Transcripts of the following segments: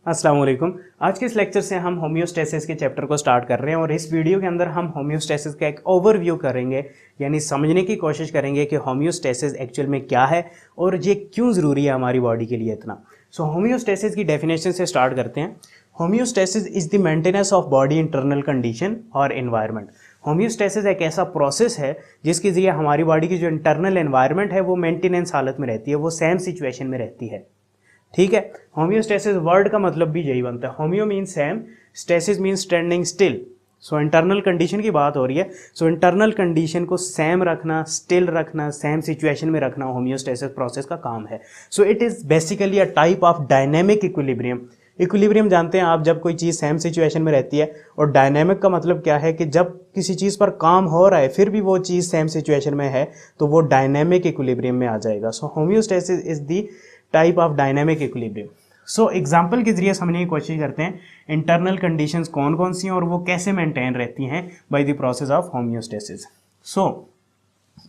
अस्सलाम वालेकुम। आज के इस लेक्चर से हम होम्योस्टेसिस के चैप्टर को स्टार्ट कर रहे हैं और इस वीडियो के अंदर हम होम्योस्टेसिस का एक ओवरव्यू करेंगे, यानी समझने की कोशिश करेंगे कि होम्योस्टेसिस एक्चुअल में क्या है और ये क्यों ज़रूरी है हमारी बॉडी के लिए इतना। होम्योस्टेसिस की डेफिनेशन से स्टार्ट करते हैं। Homeostasis is the maintenance of body internal condition और एनवायरनमेंट। होम्योस्टेसिस एक ऐसा प्रोसेस है जिसके ज़रिए हमारी बॉडी की जो इंटरनल एनवायरनमेंट है वो मेंटेनेंस हालत में रहती है, वो सेम सिचुएशन में रहती है। ठीक है, होम्योस्टेसिस वर्ड का मतलब भी यही बनता है। Homeo mean same, stasis mean standing still. So internal condition की बात हो रही है। सो इंटरनल कंडीशन को सेम रखना, स्टिल रखना, सेम सिचुएशन में रखना होम्योस्टेसिस प्रोसेस का काम है। So it is basically a type of dynamic equilibrium. Equilibrium जानते हैं आप, जब कोई चीज़ सेम सिचुएशन में रहती है। और डायनेमिक का मतलब क्या है कि जब किसी चीज़ पर काम हो रहा है फिर भी वो चीज़ सेम सिचुएशन में है तो वो डायनेमिक इक्विलिब्रियम में आ जाएगा। So homeostasis is the type of dynamic equilibrium. So example के जरिए समझने की कोशिश करते हैं इंटरनल कंडीशंस कौन कौन सी हैं और वो कैसे मेंटेन रहती हैं by the process of homeostasis.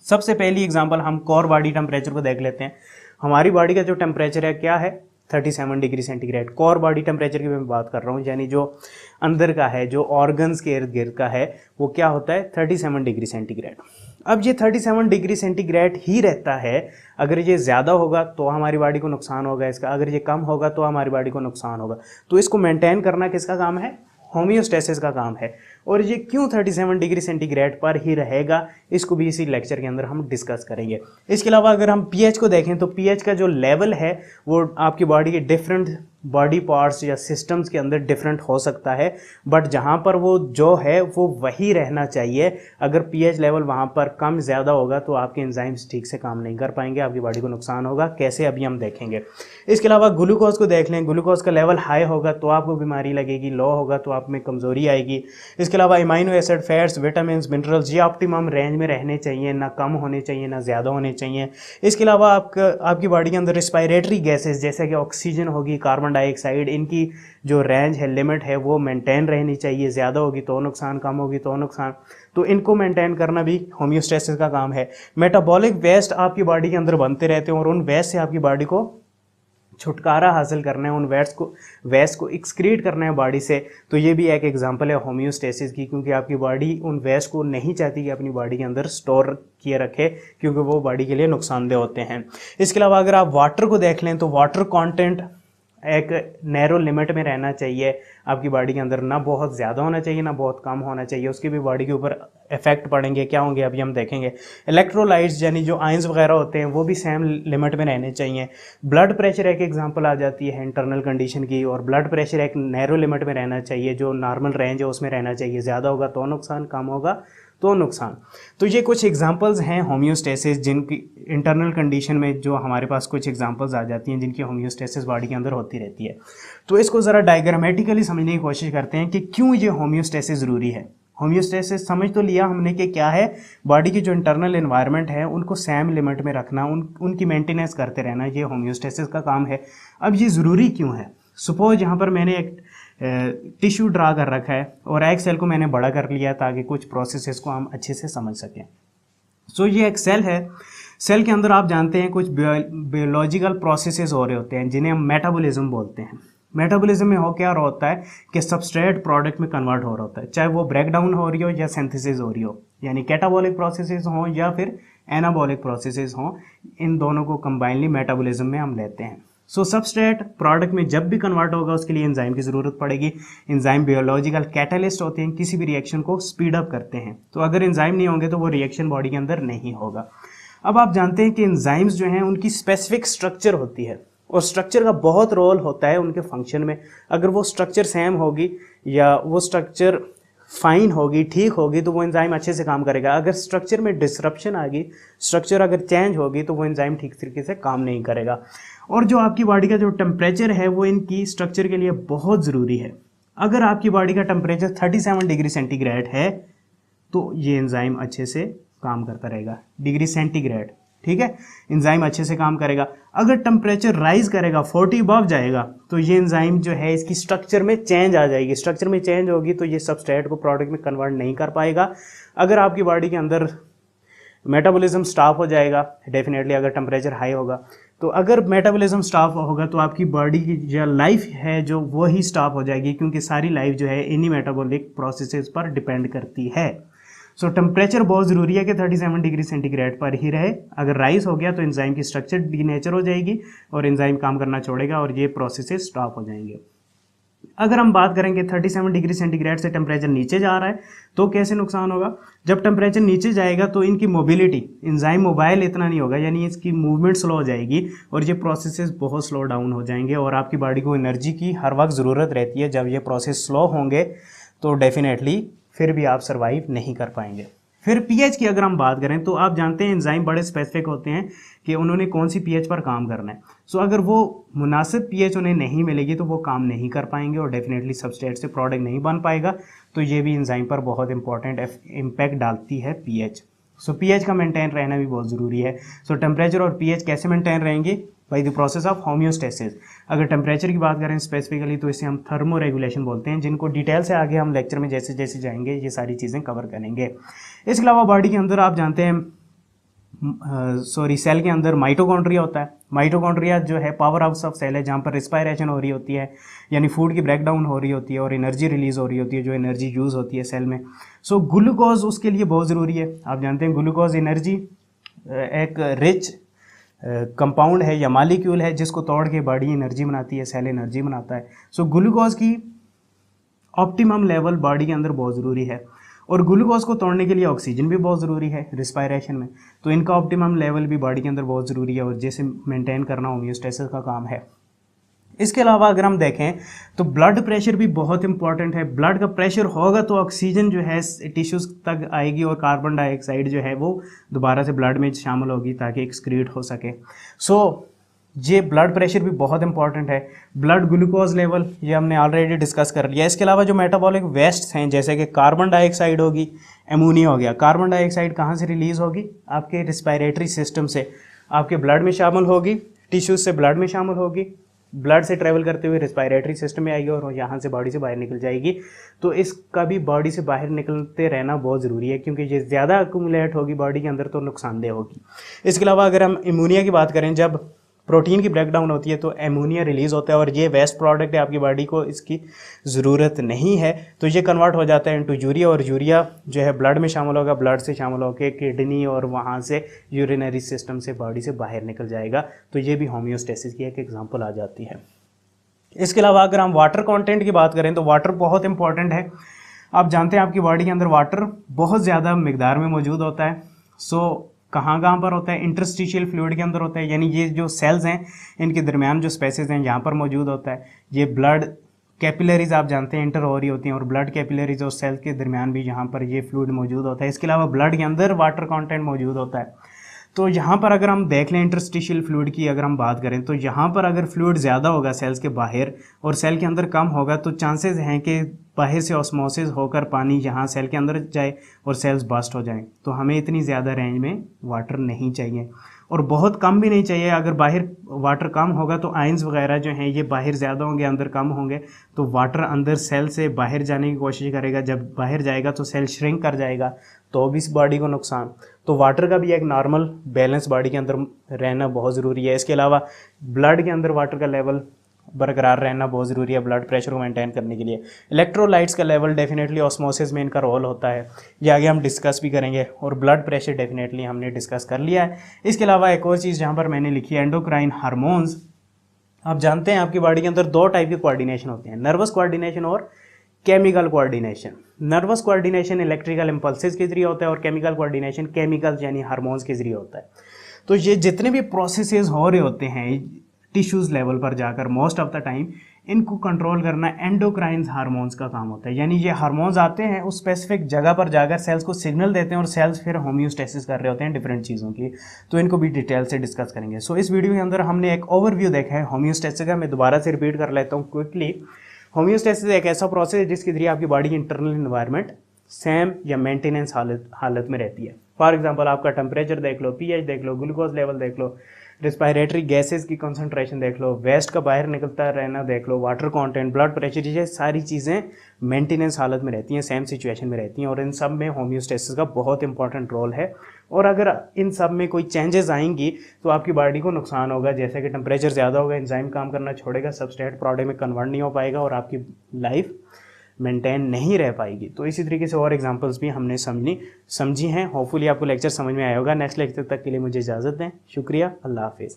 सबसे पहली एग्जांपल हम कोर बॉडी टेम्परेचर को देख लेते हैं। हमारी बॉडी का जो टेम्परेचर है क्या है, 37 degree centigrade. Core body temperature की मैं बात कर रहा हूँ, यानी जो अंदर का है, जो ऑर्गन्स के इर्द गिर्द का है, वो क्या होता है 37 डिग्री सेंटीग्रेड। अब ये 37 डिग्री सेंटीग्रेड ही रहता है। अगर ये ज़्यादा होगा तो हमारी बॉडी को नुकसान होगा इसका, अगर ये कम होगा तो हमारी बॉडी को नुकसान होगा। तो इसको मेंटेन करना किसका काम है, होम्योस्टेसिस का काम है। और ये क्यों 37 डिग्री सेंटीग्रेड पर ही रहेगा, इसको भी इसी लेक्चर के अंदर हम डिस्कस करेंगे। इसके अलावा अगर हम पीएच को देखें तो पीएच का जो लेवल है वो आपकी बॉडी के डिफरेंट बॉडी पार्ट्स या सिस्टम्स के अंदर डिफरेंट हो सकता है, बट जहाँ पर वो जो है वो वही रहना चाहिए। अगर पीएच लेवल वहाँ पर कम ज़्यादा होगा तो आपके एंजाइम्स ठीक से काम नहीं कर पाएंगे, आपकी बॉडी को नुकसान होगा। कैसे, अभी हम देखेंगे। इसके अलावा ग्लूकोज को देख लें, ग्लूकोज का लेवल हाई होगा तो आपको बीमारी लगेगी, लो होगा तो आप में कमज़ोरी आएगी। इसके अलावा amino acid, fats, vitamin, minerals ये ऑप्टिमम रेंज में रहने चाहिए, ना कम होने चाहिए ना ज़्यादा होने चाहिए। इसके अलावा आपकी बॉडी के अंदर रिस्पायरेटरी गैसेज जैसे कि ऑक्सीजन होगी, कार्बन डाइऑक्साइड, इनकी जो रेंज है, लिमिट है, वो मेंटेन रहनी चाहिए। ज़्यादा होगी तो नुकसान, कम होगी तो नुकसान। तो इनको मेंटेन करना भी होम्योस्टेसिस का काम है। मेटाबॉलिक वेस्ट आपकी बॉडी के अंदर बनते रहते हैं और उन वेस्ट से आपकी बॉडी को छुटकारा हासिल करना है, उन वेस्ट को एक्सक्रीट करना है बॉडी से। तो ये भी एक एग्जांपल है होम्योस्टेसिस की, क्योंकि आपकी बॉडी उन वेस्ट को नहीं चाहती कि अपनी बॉडी के अंदर स्टोर किए रखे, क्योंकि वो बॉडी के लिए नुकसानदेह होते हैं। इसके अलावा अगर आप वाटर को देख लें तो वाटर कंटेंट एक नैरो लिमिट में रहना चाहिए आपकी बॉडी के अंदर, ना बहुत ज़्यादा होना चाहिए ना बहुत कम होना चाहिए। उसके भी बॉडी के ऊपर इफेक्ट पड़ेंगे, क्या होंगे अभी हम देखेंगे। इलेक्ट्रोलाइट्स यानी जो आयंस वगैरह होते हैं वो भी सेम लिमिट में रहने चाहिए। ब्लड प्रेशर एक एग्जांपल आ जाती है इंटरनल कंडीशन की, और ब्लड प्रेशर एक नैरो लिमिट में रहना चाहिए, जो नॉर्मल रेंज है उसमें रहना चाहिए। ज़्यादा होगा तो नुकसान, कम होगा तो नुकसान। तो ये कुछ एग्जांपल्स हैं होम्योस्टेसिस, जिनकी इंटरनल कंडीशन में जो हमारे पास कुछ एग्जांपल्स आ जाती हैं जिनकी होम्योस्टेसिस बॉडी के अंदर होती रहती है। तो इसको ज़रा डायग्रामेटिकली समझने की कोशिश करते हैं कि क्यों ये होम्योस्टेसिस ज़रूरी है। होम्योस्टेसिस समझ तो लिया हमने कि क्या है, बॉडी की जो इंटरनल एनवायरनमेंट है उनको सेम लिमिट में रखना, उनकी मेंटेनेंस करते रहना, ये होम्योस्टेसिस का काम है। अब ये ज़रूरी क्यों है। सपोज यहाँ पर मैंने एक टिश्यू ड्रा कर रखा है और एक सेल को मैंने बड़ा कर लिया ताकि कुछ प्रोसेसेस को हम अच्छे से समझ सकें। सो ये एक सेल है। सेल के अंदर आप जानते हैं कुछ बायोलॉजिकल प्रोसेसेस हो रहे होते हैं जिन्हें हम मेटाबॉलिज्म बोलते हैं। मेटाबॉलिज्म में हो क्या रहा होता है कि सबस्ट्रेट प्रोडक्ट में कन्वर्ट हो रहा होता है, चाहे वो ब्रेक डाउन हो रही हो या सिंथेसिस हो रही हो, यानी कैटाबॉलिक प्रोसेसेस हों या फिर एनाबॉलिक प्रोसेसेस हों, इन दोनों को कंबाइनली मेटाबॉलिज्म में हम लेते हैं। सबस्ट्रेट प्रोडक्ट में जब भी कन्वर्ट होगा उसके लिए एंजाइम की ज़रूरत पड़ेगी। एंजाइम बायोलॉजिकल कैटलिस्ट होते हैं, किसी भी रिएक्शन को स्पीड अप करते हैं। तो अगर एंजाइम नहीं होंगे तो वो रिएक्शन बॉडी के अंदर नहीं होगा। अब आप जानते हैं कि एंजाइम्स जो हैं उनकी स्पेसिफिक स्ट्रक्चर होती है और स्ट्रक्चर का बहुत रोल होता है उनके फंक्शन में। अगर वो स्ट्रक्चर सेम होगी या वो स्ट्रक्चर फाइन होगी, ठीक होगी, तो वो एंजाइम अच्छे से काम करेगा। अगर स्ट्रक्चर में डिसरप्शन आ गई, स्ट्रक्चर अगर चेंज होगी तो वो एंजाइम ठीक तरीके से काम नहीं करेगा। और जो आपकी बॉडी का जो टेम्परेचर है वो इनकी स्ट्रक्चर के लिए बहुत ज़रूरी है। अगर आपकी बॉडी का टेम्परेचर 37 डिग्री सेंटीग्रेड है तो ये एंजाइम अच्छे से काम करता रहेगा। डिग्री सेंटीग्रेड, ठीक है, एंजाइम अच्छे से काम करेगा। अगर टेम्परेचर राइज करेगा, 40 अबव जाएगा, तो ये एंजाइम जो है इसकी स्ट्रक्चर में चेंज आ जाएगी। स्ट्रक्चर में चेंज होगी तो ये सबस्ट्रेट को प्रोडक्ट में कन्वर्ट नहीं कर पाएगा। अगर आपकी बॉडी के अंदर मेटाबॉलिज्म स्टॉप हो जाएगा डेफिनेटली, अगर टेम्परेचर हाई होगा। तो अगर मेटाबॉलिज्म स्टॉप होगा तो आपकी बॉडी की जो लाइफ है जो वो ही स्टॉप हो जाएगी, क्योंकि सारी लाइफ जो है इन्हीं मेटाबॉलिक प्रोसेसेस पर डिपेंड करती है। सो टेम्परेचर बहुत ज़रूरी है कि 37 डिग्री सेंटीग्रेड पर ही रहे। अगर राइज हो गया तो एंजाइम की स्ट्रक्चर डीनेचर हो जाएगी और एंजाइम काम करना छोड़ेगा और ये प्रोसेसेस स्टॉप हो जाएंगे। अगर हम बात करेंगे 37 डिग्री सेंटीग्रेड से टेम्परेचर नीचे जा रहा है तो कैसे नुकसान होगा। जब टेम्परेचर नीचे जाएगा तो इनकी मोबिलिटी, एंजाइम मोबाइल इतना नहीं होगा, यानी इसकी मूवमेंट स्लो हो जाएगी और ये प्रोसेसेस बहुत स्लो डाउन हो जाएंगे और आपकी बॉडी को एनर्जी की हर वक्त ज़रूरत रहती है। जब ये प्रोसेस स्लो होंगे तो डेफिनेटली फिर भी आप सर्वाइव नहीं कर पाएंगे। फिर पीएच की अगर हम बात करें तो आप जानते हैं एंजाइम बड़े स्पेसिफिक होते हैं कि उन्होंने कौन सी पीएच पर काम करना है। सो अगर वो मुनासिब पीएच उन्हें नहीं मिलेगी तो वो काम नहीं कर पाएंगे और डेफिनेटली सबस्ट्रेट से प्रोडक्ट नहीं बन पाएगा। तो ये भी एंजाइम पर बहुत इंपॉर्टेंट इम्पैक्ट डालती है पीएच। सो पीएच का मेंटेन रहना भी बहुत ज़रूरी है। सो टेम्परेचर और पीएच कैसे मेंटेन रहेंगे? By the process of homeostasis. अगर टेम्परेचर की बात करें स्पेसिफिकली तो इसे हम थर्मो रेगुलेशन बोलते हैं, जिनको डिटेल से आगे हम लेक्चर में जैसे जैसे जाएंगे ये सारी चीज़ें कवर करेंगे। इसके अलावा बॉडी के अंदर आप जानते हैं सेल के अंदर माइटोकॉन्ड्रिया होता है। माइटोकॉन्ड्रिया जो है पावर हाउस ऑफ सेल है, जहाँ पर रिस्पायरेशन हो रही होती है, यानी फूड की ब्रेकडाउन हो रही होती है और एनर्जी रिलीज हो रही होती है, जो एनर्जी यूज़ होती है सेल में। सो ग्लूकोज उसके लिए बहुत ज़रूरी है। आप जानते हैं ग्लूकोज एनर्जी एक रिच कंपाउंड है या मालिक्यूल है जिसको तोड़ के बॉडी एनर्जी बनाती है, सेल एनर्जी बनाता है। सो ग्लूकोज की ऑप्टिमम लेवल बॉडी के अंदर बहुत ज़रूरी है और ग्लूकोज को तोड़ने के लिए ऑक्सीजन भी बहुत ज़रूरी है रिस्पायरेशन में। तो इनका ऑप्टिमम लेवल भी बॉडी के अंदर बहुत ज़रूरी है और जैसे मेंटेन करना होम्योस्टेसिस का काम है। इसके अलावा अगर हम देखें तो ब्लड प्रेशर भी बहुत इंपॉर्टेंट है। ब्लड का प्रेशर होगा तो ऑक्सीजन जो है टिश्यूज़ तक आएगी और कार्बन डाइऑक्साइड जो है वो दोबारा से ब्लड में शामिल होगी ताकि एक्सक्रीट हो सके। सो ये ब्लड प्रेशर भी बहुत इंपॉर्टेंट है। ब्लड ग्लूकोज लेवल ये हमने ऑलरेडी डिस्कस कर लिया। इसके अलावा जो मेटाबॉलिक वेस्ट हैं जैसे कि कार्बन डाइऑक्साइड होगी, एमोनिया हो गया। कार्बन डाइऑक्साइड कहाँ से रिलीज़ होगी? आपके रिस्पायरेटरी सिस्टम से, आपके ब्लड में शामिल होगी, टिश्यूज से ब्लड में शामिल होगी, ब्लड से ट्रैवल करते हुए रिस्पायरेटरी सिस्टम में आएगी और यहाँ से बॉडी से बाहर निकल जाएगी। तो इसका भी बॉडी से बाहर निकलते रहना बहुत ज़रूरी है, क्योंकि ये ज़्यादा अक्यूमुलेट होगी बॉडी के अंदर तो नुकसानदेह होगी। इसके अलावा अगर हम एमोनिया की बात करें, जब प्रोटीन की ब्रेकडाउन होती है तो एमोनिया रिलीज़ होता है और ये वेस्ट प्रोडक्ट है, आपकी बॉडी को इसकी ज़रूरत नहीं है, तो ये कन्वर्ट हो जाता है इनटू यूरिया और यूरिया जो है ब्लड में शामिल होगा, ब्लड से शामिल होकर किडनी और वहाँ से यूरिनरी सिस्टम से बॉडी से बाहर निकल जाएगा। तो ये भी होम्योस्टेसिस की एक एग्जांपल आ जाती है। इसके अलावा अगर हम वाटर कंटेंट की बात करें तो वाटर बहुत इंपॉर्टेंट है। आप जानते हैं आपकी बॉडी के अंदर वाटर बहुत ज़्यादा मिकदार में मौजूद होता है। सो कहाँ पर होता है? इंटरस्टिशियल फ्लूइड के अंदर होता है, यानी ये जो सेल्स हैं इनके दरमियान जो स्पेसेस हैं यहाँ पर मौजूद होता है। ये ब्लड कैपिलरीज आप जानते हैं इंटर हो रही होती हैं और ब्लड कैपिलरीज और सेल के दरमियान भी यहाँ पर ये फ्लूइड मौजूद होता है। इसके अलावा ब्लड के अंदर वाटर कंटेंट मौजूद होता है। तो यहाँ पर अगर हम देख लें इंटरस्टिशियल फ्लूइड की अगर हम बात करें तो यहाँ पर अगर फ्लूइड ज़्यादा होगा सेल्स के बाहर और सेल के अंदर कम होगा तो चांसेस हैं कि बाहर से ऑस्मोसिस होकर पानी यहाँ सेल के अंदर जाए और सेल्स बस्ट हो जाएं। तो हमें इतनी ज़्यादा रेंज में वाटर नहीं चाहिए और बहुत कम भी नहीं चाहिए। अगर बाहर वाटर कम होगा तो आयंस वगैरह जो हैं ये बाहर ज़्यादा होंगे, अंदर कम होंगे, तो वाटर अंदर सेल से बाहर जाने की कोशिश करेगा। जब बाहर जाएगा तो सेल श्रिंक कर जाएगा, तो भी इस बॉडी को नुकसान। तो वाटर का भी एक नॉर्मल बैलेंस बॉडी के अंदर रहना बहुत ज़रूरी है। इसके अलावा ब्लड के अंदर वाटर का लेवल बरकरार रहना बहुत ज़रूरी है ब्लड प्रेशर को मेंटेन करने के लिए। इलेक्ट्रोलाइट्स का लेवल डेफिनेटली ऑस्मोसिस में इनका रोल होता है, ये आगे हम डिस्कस भी करेंगे। और ब्लड प्रेशर डेफिनेटली हमने डिस्कस कर लिया है। इसके अलावा एक और चीज़ जहाँ पर मैंने लिखी है एंडोक्राइन हार्मोन्स। आप जानते हैं आपकी बॉडी के अंदर दो टाइप के कोऑर्डिनेशन होते हैं, नर्वस कोऑर्डिनेशन और chemical coordination. Nervous coordination electrical impulses के जरिए होता है और केमिकल कोऑर्डिनेशन केमिकल्स यानी हार्मोन्स के जरिए होता है। तो ये जितने भी प्रोसेसेस हो रहे होते हैं टिश्यूज़ लेवल पर जाकर मोस्ट ऑफ द टाइम इनको कंट्रोल करना एंडोक्राइन हार्मोन्स का काम होता है। यानी ये हार्मोन्स आते हैं उस स्पेसिफिक जगह पर जाकर सेल्स को सिग्नल देते हैं और सेल्स फिर होम्योस्टेसिस कर रहे होते हैं डिफरेंट चीज़ों की। तो इनको भी डिटेल से डिस्कस करेंगे। सो इस वीडियो के अंदर हमने एक ओवरव्यू देखा है होम्योस्टेसिस का। मैं दोबारा से रिपीट कर लेता हूँ क्विकली। होम्योस्टेसिस एक ऐसा प्रोसेस है जिसके जरिए आपकी बॉडी की इंटरनल इन्वायरमेंट सेम या मेंटेनेंस हालत में रहती है। फॉर एग्जांपल आपका टेम्परेचर देख लो, पीएच देख लो, ग्लूकोज लेवल देख लो, रिस्पायरेटरी गैसेस की कंसंट्रेशन देख लो, वेस्ट का बाहर निकलता रहना देख लो, वाटर कंटेंट, ब्लड प्रेशर, ये सारी चीज़ें मेंटेनेंस हालत में रहती हैं, सेम सिचुएशन में रहती हैं और इन सब में होम्योस्टेसिस का बहुत इंपॉर्टेंट रोल है। और अगर इन सब में कोई चेंजेस आएंगी तो आपकी बॉडी को नुकसान होगा, जैसे कि टेम्परेचर ज़्यादा होगा, एंजाइम काम करना छोड़ेगा, सबस्ट्रेट प्रोडक्ट में कन्वर्ट नहीं हो पाएगा और आपकी लाइफ मेंटेन नहीं रह पाएगी। तो इसी तरीके से और एग्जांपल्स भी हमने समझी हैं। होपफुली आपको लेक्चर समझ में आया होगा। नेक्स्ट लेक्चर तक के लिए मुझे इजाज़त दें। शुक्रिया, अल्लाह हाफिज़।